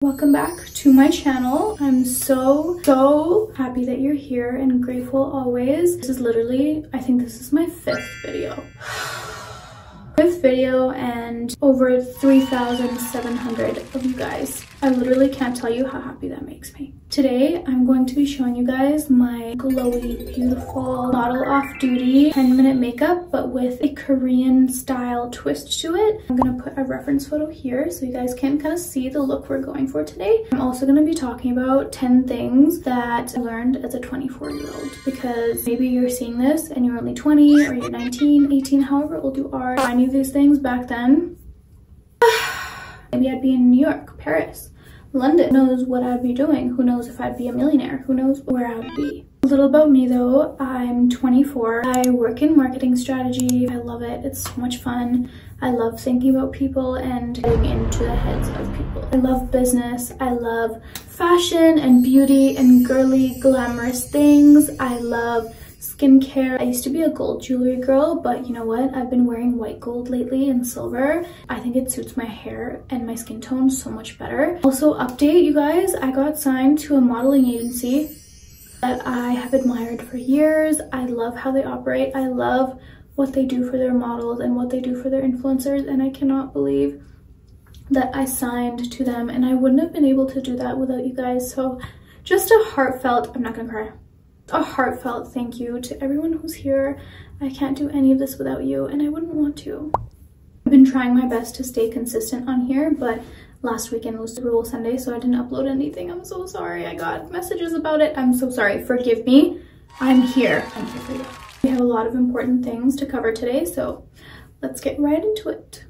Welcome back to my channel. I'm so happy that you're here and grateful always. This is literally, I think this is my fifth video. Fifth video and over 3,700 of you guys. I literally can't tell you how happy that makes me. Today, I'm going to be showing you guys my glowy, beautiful, model off-duty 10-minute makeup, but with a Korean style twist to it. I'm gonna put a reference photo here so you guys can kind of see the look we're going for today. I'm also gonna be talking about 10 things that I learned as a 24-year-old, because maybe you're seeing this and you're only 20 or you're 19, 18, however old you are. If I knew these things back then, maybe I'd be in New York, Paris, London. Who knows what I'd be doing? Who knows if I'd be a millionaire? Who knows where I'd be? A little about me though, I'm 24. I work in marketing strategy. I love it. It's so much fun. I love thinking about people and getting into the heads of people. I love business. I love fashion and beauty and girly, glamorous things. I love skincare. I used to be a gold jewelry girl, but you know what? I've been wearing white gold lately and silver. I think it suits my hair and my skin tone so much better. Also, update you guys, I got signed to a modeling agency that I have admired for years. I love how they operate. I love what they do for their models and what they do for their influencers, and I cannot believe that I signed to them, and I wouldn't have been able to do that without you guys. So just a heartfelt, I'm not gonna cry, a heartfelt thank you to everyone who's here. I can't do any of this without you, and I wouldn't want to. I've been trying my best to stay consistent on here, but last weekend was Super Bowl Sunday, so I didn't upload anything. I'm so sorry. I got messages about it. I'm so sorry. Forgive me. I'm here. I'm here for you. We have a lot of important things to cover today, so let's get right into it.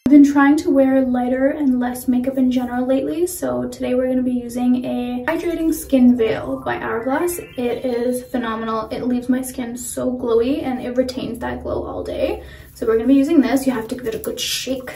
I've been trying to wear lighter and less makeup in general lately, so today we're going to be using a hydrating skin veil by Hourglass. It is phenomenal. It leaves my skin so glowy and it retains that glow all day. So we're going to be using this. You have to give it a good shake.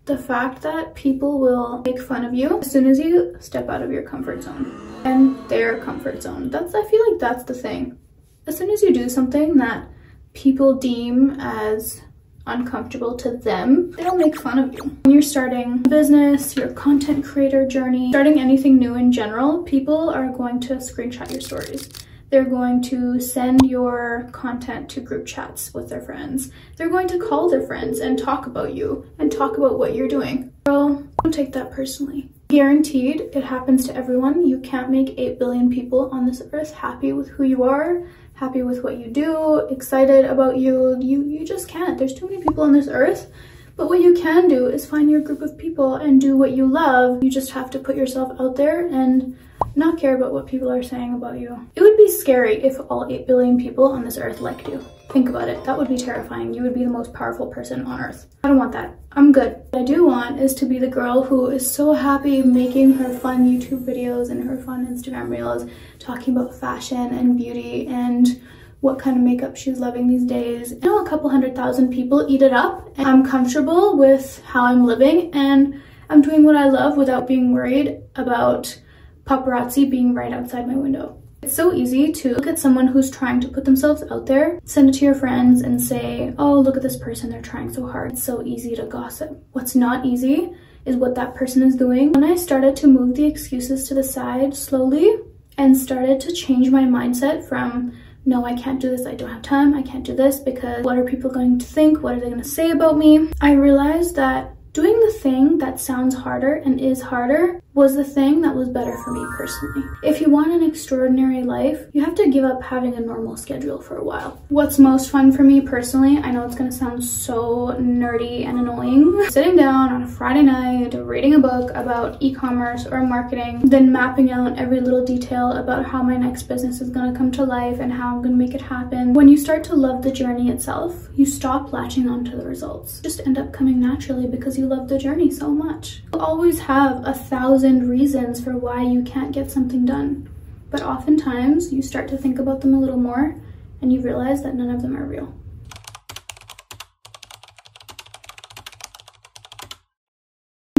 The fact that people will make fun of you as soon as you step out of your comfort zone and their comfort zone. I feel like that's the thing. As soon as you do something that people deem as uncomfortable to them, they'll make fun of you. When you're starting a business, your content creator journey, starting anything new in general, people are going to screenshot your stories. They're going to send your content to group chats with their friends. They're going to call their friends and talk about you and talk about what you're doing. Girl, don't take that personally. Guaranteed, it happens to everyone. You can't make 8 billion people on this earth happy with who you are, happy with what you do, excited about you. You just can't. There's too many people on this earth. But what you can do is find your group of people and do what you love. You just have to put yourself out there and not care about what people are saying about you. It would be scary if all 8 billion people on this earth liked you. Think about it. That would be terrifying. You would be the most powerful person on earth. I don't want that. I'm good. What I do want is to be the girl who is so happy making her fun YouTube videos and her fun Instagram reels, talking about fashion and beauty and what kind of makeup she's loving these days. I know a couple 100,000 people eat it up, and I'm comfortable with how I'm living and I'm doing what I love without being worried about paparazzi being right outside my window. It's so easy to look at someone who's trying to put themselves out there, send it to your friends and say, oh, look at this person, they're trying so hard. It's so easy to gossip. What's not easy is what that person is doing. When I started to move the excuses to the side slowly and started to change my mindset from, no, I can't do this, I don't have time, I can't do this because what are people going to think? What are they going to say about me? I realized that doing the thing that sounds harder and is harder was the thing that was better for me personally. If you want an extraordinary life, you have to give up having a normal schedule for a while. What's most fun for me personally, I know it's gonna sound so nerdy and annoying, sitting down on a Friday night, reading a book about e-commerce or marketing, then mapping out every little detail about how my next business is gonna come to life and how I'm gonna make it happen. When you start to love the journey itself, you stop latching onto the results. Just end up coming naturally because you love the journey so much. You'll always have 1,000 reasons for why you can't get something done, but oftentimes you start to think about them a little more and you realize that none of them are real.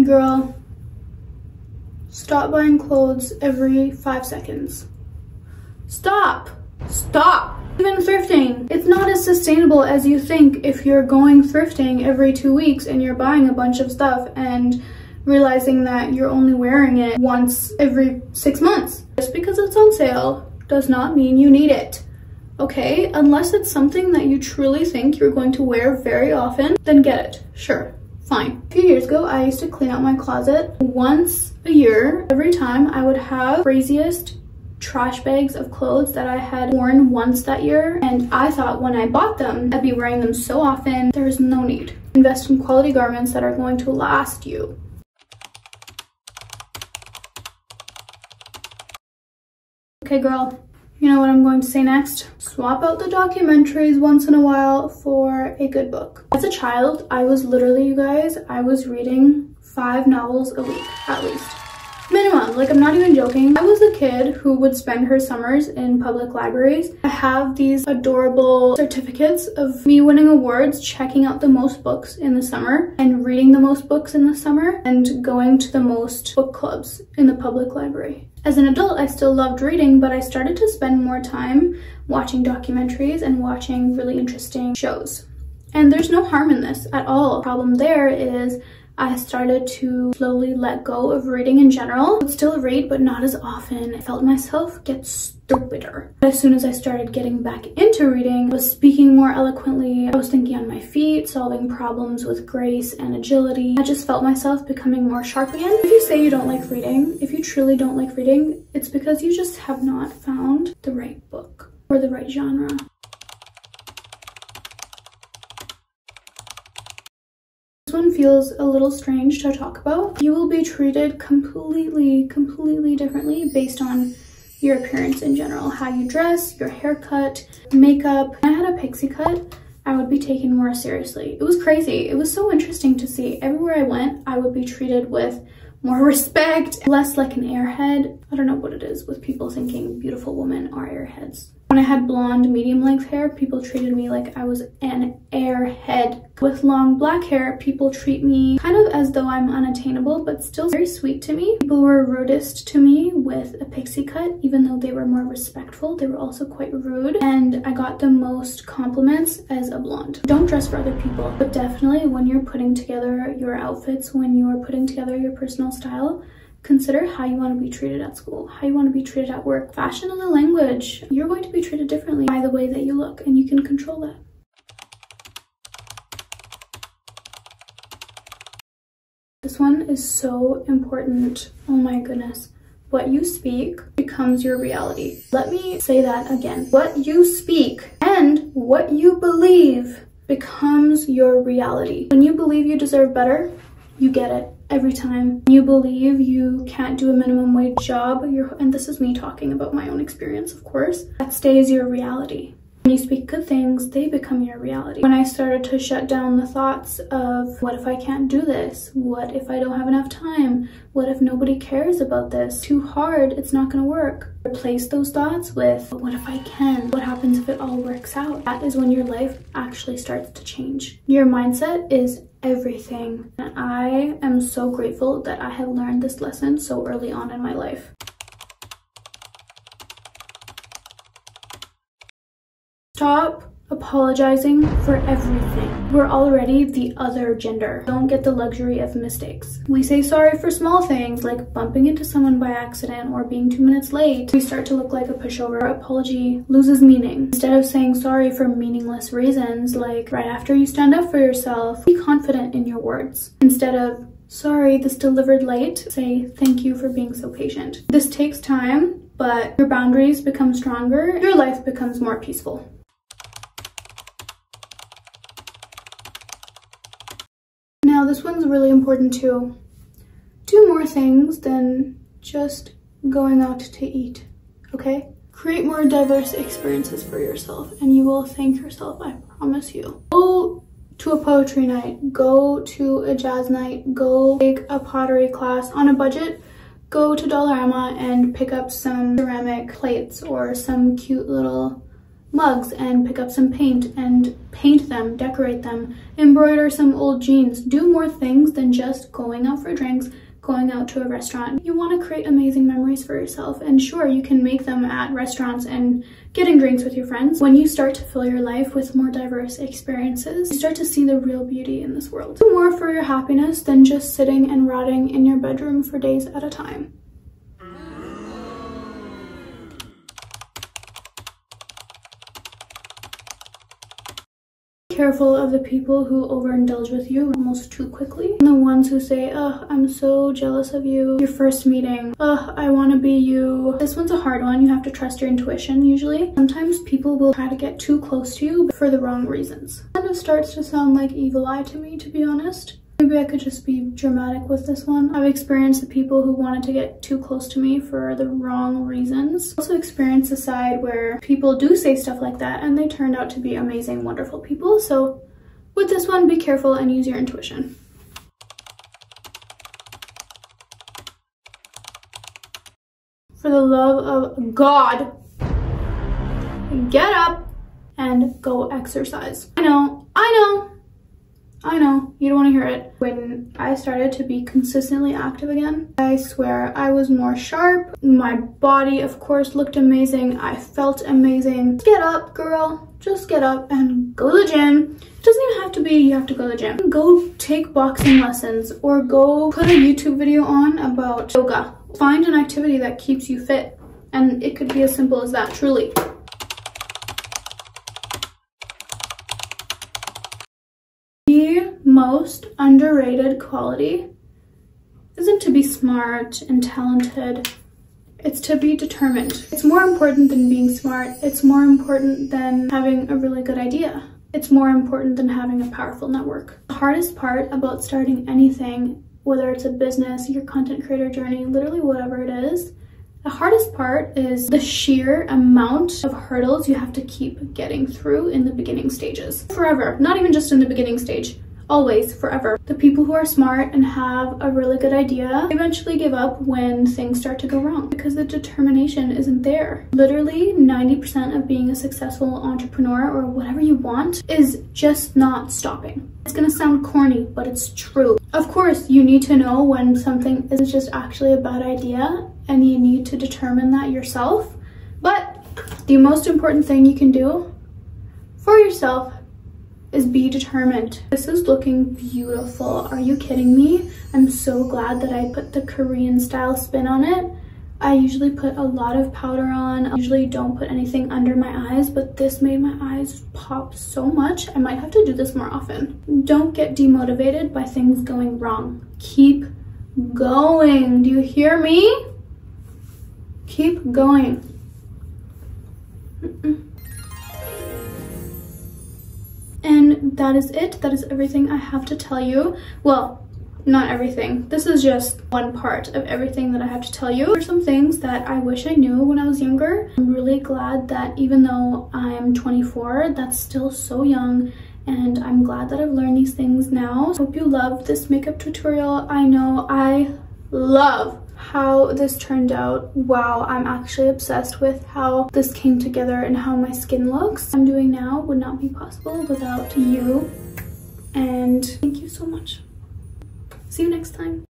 Girl, stop buying clothes every 5 seconds. Stop! Even thrifting, it's not as sustainable as you think if you're going thrifting every 2 weeks and you're buying a bunch of stuff and realizing that you're only wearing it once every 6 months. Just because it's on sale does not mean you need it. Okay, unless it's something that you truly think you're going to wear very often, then get it. Sure, fine. A few years ago, I used to clean out my closet once a year. Every time I would have craziest trash bags of clothes that I had worn once that year, and I thought when I bought them, I'd be wearing them so often. There is no need. Invest in quality garments that are going to last you. Okay, girl. You know what I'm going to say next? Swap out the documentaries once in a while for a good book. As a child, I was literally, you guys, I was reading 5 novels a week, at least. Minimum, like I'm not even joking. I was a kid who would spend her summers in public libraries. I have these adorable certificates of me winning awards, checking out the most books in the summer and reading the most books in the summer and going to the most book clubs in the public library. As an adult, I still loved reading, but I started to spend more time watching documentaries and watching really interesting shows. And there's no harm in this at all. The problem there is I started to slowly let go of reading in general. I would still read, but not as often. I felt myself get stupider. As soon as I started getting back into reading, I was speaking more eloquently. I was thinking on my feet, solving problems with grace and agility. I just felt myself becoming more sharp again. If you say you don't like reading, if you truly don't like reading, it's because you just have not found the right book or the right genre. This one feels a little strange to talk about. You will be treated completely differently based on your appearance in general. How you dress, your haircut, makeup. When I had a pixie cut, I would be taken more seriously. It was crazy. It was so interesting to see. Everywhere I went, I would be treated with more respect, less like an airhead. I don't know what it is with people thinking beautiful women are airheads. When I had blonde, medium length hair, people treated me like I was an airhead. With long black hair, people treat me kind of as though I'm unattainable, but still very sweet to me. People were rudest to me with a pixie cut, even though they were more respectful. They were also quite rude, and I got the most compliments as a blonde. Don't dress for other people, but definitely when you're putting together your outfits, when you're putting together your personal style, consider how you want to be treated at school, how you want to be treated at work. Fashion is a language. You're going to be treated differently by the way that you look, and you can control that. This one is so important. Oh my goodness. What you speak becomes your reality. Let me say that again. What you speak and what you believe becomes your reality. When you believe you deserve better, you get it every time. You believe you can't do a minimum wage job, and this is me talking about my own experience, of course, that stays your reality. When you speak good things, they become your reality. When I started to shut down the thoughts of, what if I can't do this? What if I don't have enough time? What if nobody cares about this? Too hard, it's not gonna work. Replace those thoughts with, what if I can? What happens if it all works out? That is when your life actually starts to change. Your mindset is everything. And I am so grateful that I have learned this lesson so early on in my life. Stop apologizing for everything. We're already the other gender. Don't get the luxury of mistakes. We say sorry for small things like bumping into someone by accident or being 2 minutes late. We start to look like a pushover. Our apology loses meaning. Instead of saying sorry for meaningless reasons, like right after you stand up for yourself, be confident in your words. Instead of, sorry, this delivered late, say thank you for being so patient. This takes time, but your boundaries become stronger. Your life becomes more peaceful. Now this one's really important too. Do more things than just going out to eat, okay? Create more diverse experiences for yourself and you will thank yourself, I promise you. Go to a poetry night, go to a jazz night, go take a pottery class on a budget, go to Dollarama and pick up some ceramic plates or some cute little mugs and pick up some paint and paint them, decorate them, embroider some old jeans. Do more things than just going out for drinks, going out to a restaurant. You want to create amazing memories for yourself, and sure, you can make them at restaurants and getting drinks with your friends. When you start to fill your life with more diverse experiences, you start to see the real beauty in this world. Do more for your happiness than just sitting and rotting in your bedroom for days at a time. Careful of the people who overindulge with you almost too quickly. And the ones who say, oh, I'm so jealous of you. Your first meeting, oh, I want to be you. This one's a hard one. You have to trust your intuition usually. Sometimes people will try to get too close to you for the wrong reasons. It kind of starts to sound like evil eye to me, to be honest. Maybe I could just be dramatic with this one. I've experienced the people who wanted to get too close to me for the wrong reasons. I also experienced the side where people do say stuff like that and they turned out to be amazing, wonderful people. So with this one, be careful and use your intuition. For the love of God, get up and go exercise. I know, you don't want to hear it. When I started to be consistently active again, I swear I was more sharp. My body, of course, looked amazing. I felt amazing. Get up, girl. Just get up and go to the gym. It doesn't even have to be you have to go to the gym. Go take boxing lessons or go put a YouTube video on about yoga. Find an activity that keeps you fit, and it could be as simple as that, truly. The most underrated quality isn't to be smart and talented. It's to be determined. It's more important than being smart. It's more important than having a really good idea. It's more important than having a powerful network. The hardest part about starting anything, whether it's a business, your content creator journey, literally whatever it is, the hardest part is the sheer amount of hurdles you have to keep getting through in the beginning stages. Forever, not even just in the beginning stage. Always, forever. The people who are smart and have a really good idea eventually give up when things start to go wrong because the determination isn't there. Literally 90% of being a successful entrepreneur or whatever you want is just not stopping. It's gonna sound corny, but it's true. Of course, you need to know when something is just actually a bad idea and you need to determine that yourself. But the most important thing you can do for yourself is be determined. This is looking beautiful. Are you kidding me? I'm so glad that I put the Korean style spin on it. I usually put a lot of powder on. I usually don't put anything under my eyes, but this made my eyes pop so much. I might have to do this more often. Don't get demotivated by things going wrong. Keep going. Do you hear me? Keep going. And that is it. That is everything I have to tell you. Well, not everything. This is just one part of everything that I have to tell you. There are some things that I wish I knew when I was younger. I'm really glad that even though I'm 24, that's still so young, and I'm glad that I've learned these things now. Hope you loved this makeup tutorial. I know I love how this turned out. Wow, I'm actually obsessed with how this came together and how my skin looks. What I'm doing now would not be possible without you, and thank you so much. See you next time.